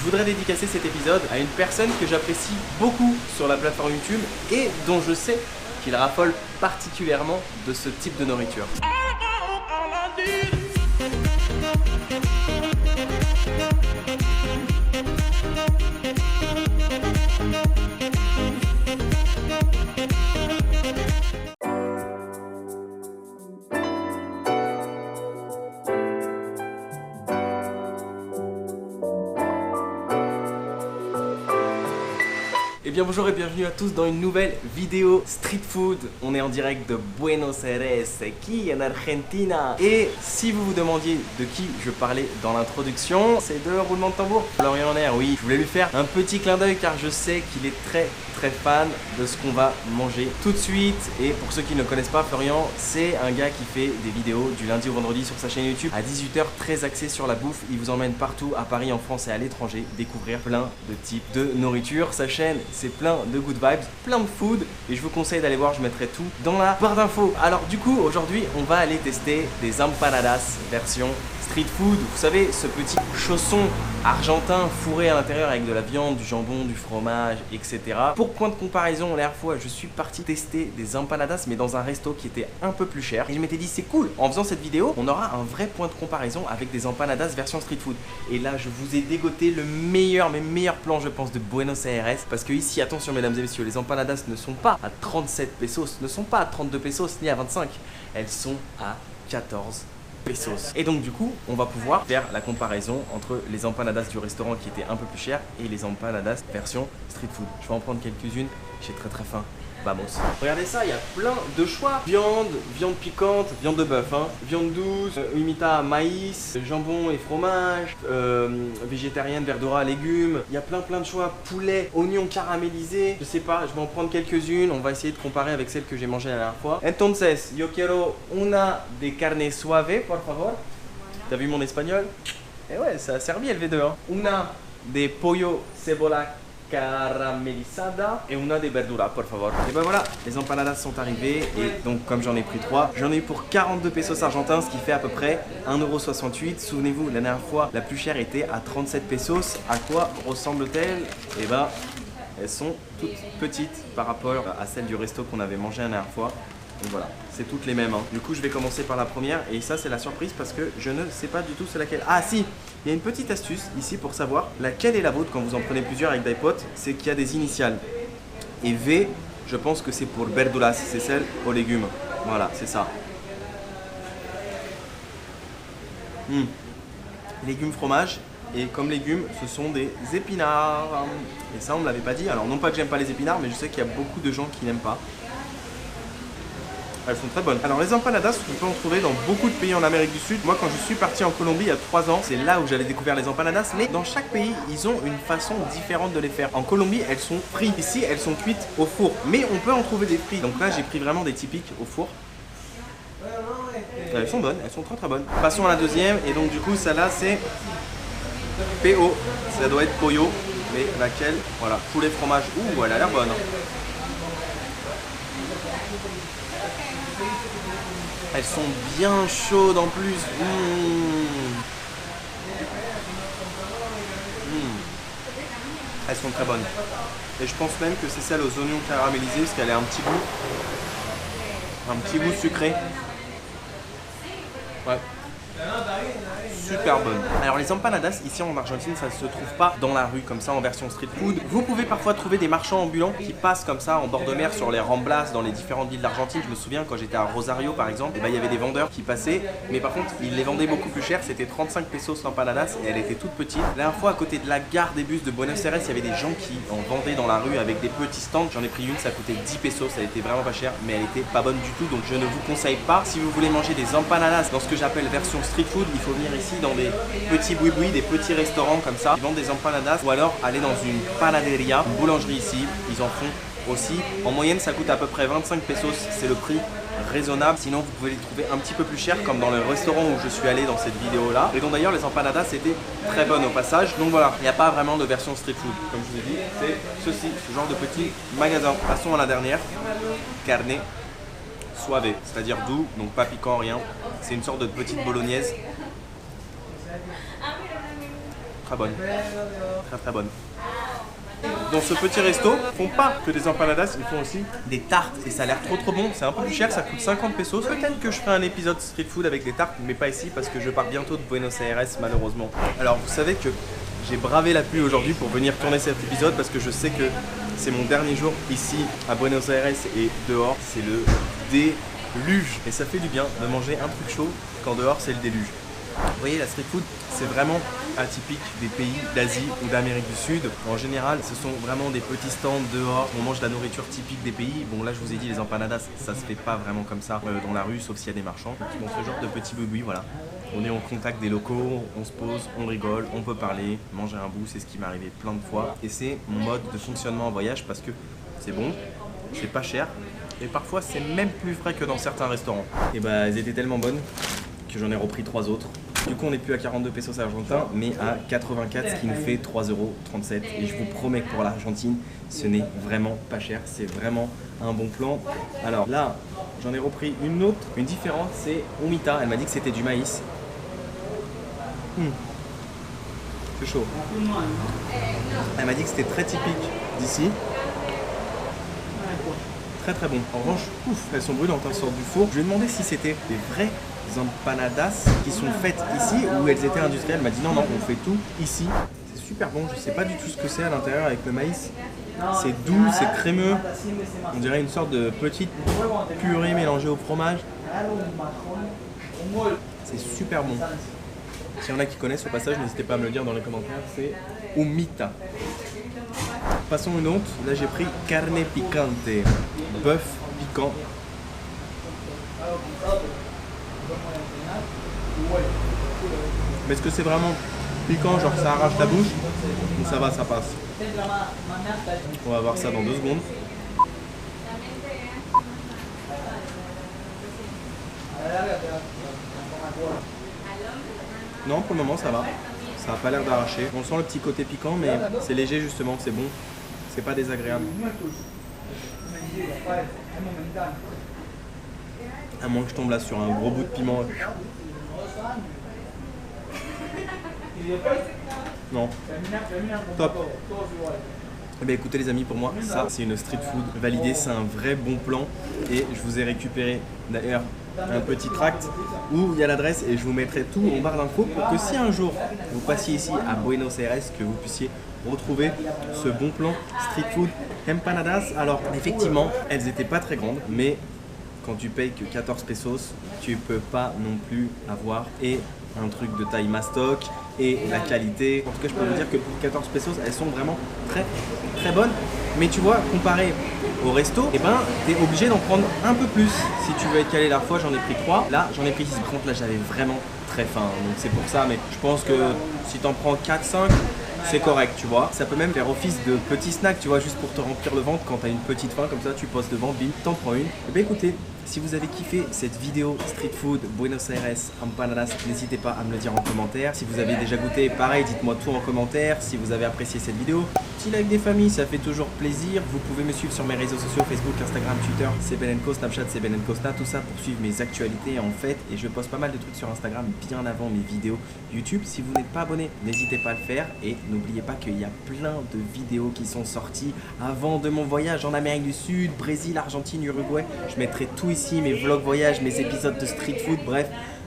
Je voudrais dédicacer cet épisode à une personne que j'apprécie beaucoup sur la plateforme YouTube et dont je sais qu'il raffole particulièrement de ce type de nourriture. Eh bien bonjour et bienvenue à tous dans une nouvelle vidéo street food. On est en direct de Buenos Aires, qui en Argentina. Et si vous vous demandiez de qui je parlais dans l'introduction, c'est de roulement de tambour. Florian Air, oui, je voulais lui faire un petit clin d'œil car je sais qu'il est très fan de ce qu'on va manger tout de suite. Et pour ceux qui ne le connaissent pas, Florian, c'est un gars qui fait des vidéos du lundi au vendredi sur sa chaîne YouTube à 18 h, très axé sur la bouffe. Il vous emmène partout à Paris, en France et à l'étranger découvrir plein de types de nourriture. Sa chaîne, c'est plein de good vibes, plein de food, et je vous conseille d'aller voir, je mettrai tout dans la barre d'infos. Alors du coup, aujourd'hui, on va aller tester des empanadas version street food. Vous savez, ce petit chausson argentin fourré à l'intérieur avec de la viande, du jambon, du fromage, etc. Pour point de comparaison, la dernière fois, je suis parti tester des empanadas, mais dans un resto qui était un peu plus cher. Et je m'étais dit, c'est cool, en faisant cette vidéo, on aura un vrai point de comparaison avec des empanadas version street food. Et là, je vous ai dégoté le meilleur, mes meilleurs plans, je pense, de Buenos Aires. Parce que ici, attention mesdames et messieurs, les empanadas ne sont pas à 37 pesos, ne sont pas à 32 pesos, ni à 25. Elles sont à 14 pesos. Et donc du coup, on va pouvoir faire la comparaison entre les empanadas du restaurant qui étaient un peu plus chères et les empanadas version street food. Je vais en prendre quelques-unes, j'ai très faim. Vamos. Regardez ça, il y a plein de choix. Viande piquante, viande de bœuf, hein, viande douce, humita maïs, jambon et fromage, végétarienne, verdura, légumes. Il y a plein de choix. Poulet, oignons caramélisés. Je sais pas, je vais en prendre quelques-unes. On va essayer de comparer avec celles que j'ai mangées la dernière fois. Entonces, yo quiero una de carne suave, por favor. T'as vu mon espagnol? Eh ouais, ça a servi LV2, hein. Una de pollo cebola caramelisada et una de verdura, por favor. Et ben voilà, les empanadas sont arrivées et donc comme j'en ai pris 3, j'en ai eu pour 42 pesos argentins, ce qui fait à peu près 1,68 €. Souvenez-vous, la dernière fois, la plus chère était à 37 pesos. À quoi ressemble-t-elle? Et ben, elles sont toutes petites par rapport à celles du resto qu'on avait mangé la dernière fois. Donc voilà, c'est toutes les mêmes, hein. Du coup, je vais commencer par la première et ça, c'est la surprise parce que je ne sais pas du tout c'est laquelle. Ah si, il y a une petite astuce ici pour savoir laquelle est la vôtre quand vous en prenez plusieurs avec des potes, c'est qu'il y a des initiales. Et V, je pense que c'est pour verduras, c'est celle aux légumes. Voilà, c'est ça. Légumes, fromage. Et comme légumes, ce sont des épinards. Et ça, on ne l'avait pas dit. Alors, non pas que j'aime pas les épinards, mais je sais qu'il y a beaucoup de gens qui n'aiment pas. Elles sont très bonnes. Alors les empanadas, on peut en trouver dans beaucoup de pays en Amérique du Sud. Moi quand je suis parti en Colombie il y a 3 ans, c'est là où j'avais découvert les empanadas. Mais dans chaque pays, ils ont une façon différente de les faire. En Colombie, elles sont frites. Ici, elles sont cuites au four. Mais on peut en trouver des frites. Donc là, j'ai pris vraiment des typiques au four. Elles sont bonnes, elles sont très bonnes. Passons à la deuxième. Et donc du coup, celle-là, c'est PO. Ça doit être pollo. Mais laquelle? Voilà, poulet fromage. Ouh, elle a l'air bonne. Elles sont bien chaudes en plus. Elles sont très bonnes. Et je pense même que c'est celle aux oignons caramélisés parce qu'elle a un petit goût sucré. Ouais. Super bonne. Alors les empanadas ici en Argentine, ça ne se trouve pas dans la rue comme ça en version street food. Vous pouvez parfois trouver des marchands ambulants qui passent comme ça en bord de mer sur les Ramblas dans les différentes villes d'Argentine. Je me souviens quand j'étais à Rosario par exemple, et il y avait des vendeurs qui passaient, mais par contre ils les vendaient beaucoup plus cher. C'était 35 pesos l'empanadas et elle était toute petite. La dernière fois à côté de la gare des bus de Buenos Aires, il y avait des gens qui en vendaient dans la rue avec des petits stands. J'en ai pris une, ça coûtait 10 pesos, ça était vraiment pas cher, mais elle était pas bonne du tout, donc je ne vous conseille pas. Si vous voulez manger des empanadas dans ce que j'appelle version street food, il faut venir ici dans des petits boui-boui, des petits restaurants comme ça, ils vendent des empanadas, ou alors aller dans une panaderia, une boulangerie ici, ils en font aussi. En moyenne, ça coûte à peu près 25 pesos, c'est le prix raisonnable. Sinon, vous pouvez les trouver un petit peu plus cher, comme dans le restaurant où je suis allé dans cette vidéo-là. Et donc d'ailleurs, les empanadas étaient très bonnes au passage. Donc voilà, il n'y a pas vraiment de version street food. Comme je vous ai dit, c'est ceci, ce genre de petit magasin. Passons à la dernière, carne suave, c'est-à-dire doux, donc pas piquant, rien. C'est une sorte de petite bolognaise. très bonne. Très très bonne. Dans ce petit resto, ils font pas que des empanadas, ils font aussi des tartes et ça a l'air trop bon. C'est un peu plus cher, ça coûte 50 pesos. Peut-être que je ferai un épisode street food avec des tartes, mais pas ici parce que je pars bientôt de Buenos Aires malheureusement. Alors vous savez que j'ai bravé la pluie aujourd'hui pour venir tourner cet épisode parce que je sais que c'est mon dernier jour ici à Buenos Aires et dehors c'est le déluge. Et ça fait du bien de manger un truc chaud quand dehors c'est le déluge. Vous voyez, la street food, c'est vraiment atypique des pays d'Asie ou d'Amérique du Sud. En général, ce sont vraiment des petits stands dehors. On mange de la nourriture typique des pays. Bon, là, je vous ai dit, les empanadas, ça se fait pas vraiment comme ça dans la rue, sauf s'il y a des marchands qui font ce genre de petits boui-boui, voilà. On est en contact des locaux, on se pose, on rigole, on peut parler, manger un bout, c'est ce qui m'est arrivé plein de fois. Et c'est mon mode de fonctionnement en voyage parce que c'est bon, c'est pas cher et parfois c'est même plus frais que dans certains restaurants. Et bah, elles étaient tellement bonnes que j'en ai repris 3 autres. Du coup, on n'est plus à 42 pesos argentins, mais à 84, ce qui nous fait 3,37 €. Et je vous promets que pour l'Argentine, ce n'est vraiment pas cher. C'est vraiment un bon plan. Alors là, j'en ai repris une autre. Une différente, c'est humita. Elle m'a dit que c'était du maïs. C'est chaud. Elle m'a dit que c'était très typique d'ici. Très très bon. En revanche, ouf, elles sont brûlantes, elles sortent du four. Je lui ai demandé si c'était des vraies empanadas qui sont faites ici ou elles étaient industrielles. Elle m'a dit non, on fait tout ici. C'est super bon, je sais pas du tout ce que c'est à l'intérieur avec le maïs. C'est doux, c'est crémeux. On dirait une sorte de petite purée mélangée au fromage. C'est super bon. S'il y en a qui connaissent au passage, n'hésitez pas à me le dire dans les commentaires. C'est humita. Passons une autre. Là j'ai pris carne picante, bœuf piquant. Mais est-ce que c'est vraiment piquant, genre ça arrache ta bouche? Ou ça va, ça passe? On va voir ça dans 2 secondes. Non, pour le moment ça va. Ça n'a pas l'air d'arracher. On sent le petit côté piquant, mais c'est léger justement, c'est bon. C'est pas désagréable. À moins que je tombe là sur un gros bout de piment. Non. Top. Eh bien écoutez les amis, pour moi ça c'est une street food validée, c'est un vrai bon plan. Et je vous ai récupéré d'ailleurs un petit tract où il y a l'adresse et je vous mettrai tout en barre d'infos pour que si un jour vous passiez ici à Buenos Aires, que vous puissiez retrouver ce bon plan street food empanadas. Alors effectivement elles n'étaient pas très grandes, mais quand tu payes que 14 pesos, tu peux pas non plus avoir et un truc de taille mastoc et la qualité. En tout cas, je peux vous dire que pour 14 pesos, elles sont vraiment très très bonnes. Mais tu vois, comparé au resto, et ben, tu es obligé d'en prendre un peu plus. Si tu veux être calé la fois, j'en ai pris 3. Là, j'en ai pris 6. Par contre, là, j'avais vraiment très faim. Donc c'est pour ça. Mais je pense que si tu en prends 4-5, c'est correct, tu vois. Ça peut même faire office de petit snack, tu vois, juste pour te remplir le ventre quand tu as une petite faim, comme ça, tu poses devant, bim, t'en prends une. Et bien écoutez, si vous avez kiffé cette vidéo street food Buenos Aires empanadas, n'hésitez pas à me le dire en commentaire. Si vous avez déjà goûté, pareil, dites-moi tout en commentaire. Si vous avez apprécié cette vidéo, petit like des familles, ça fait toujours plaisir. Vous pouvez me suivre sur mes réseaux sociaux, Facebook, Instagram, Twitter, CBenenco, Snapchat, CBenencosta, tout ça pour suivre mes actualités en fait. Et je poste pas mal de trucs sur Instagram bien avant mes vidéos YouTube. Si vous n'êtes pas abonné, n'hésitez pas à le faire. Et n'oubliez pas qu'il y a plein de vidéos qui sont sorties avant de mon voyage en Amérique du Sud, Brésil, Argentine, Uruguay. Je mettrai tout ici, mes vlogs voyages, mes épisodes de street food, bref,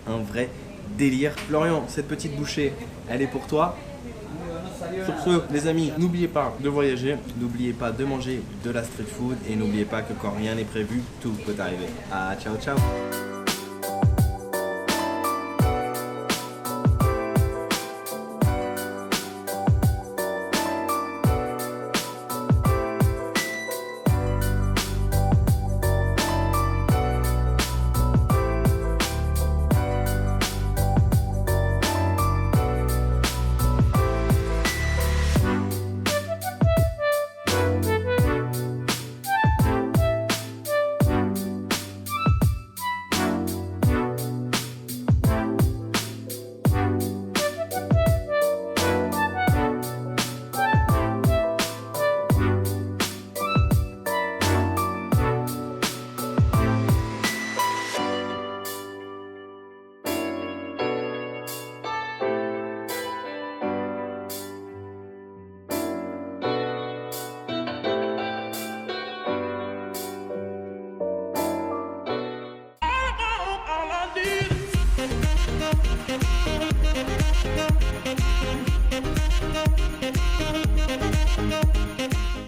un vrai délire. Florian, cette petite bouchée, elle est pour toi. Sur ce, les amis, n'oubliez pas de voyager, n'oubliez pas de manger de la street food et n'oubliez pas que quand rien n'est prévu, tout peut arriver. Ah, ciao, ciao!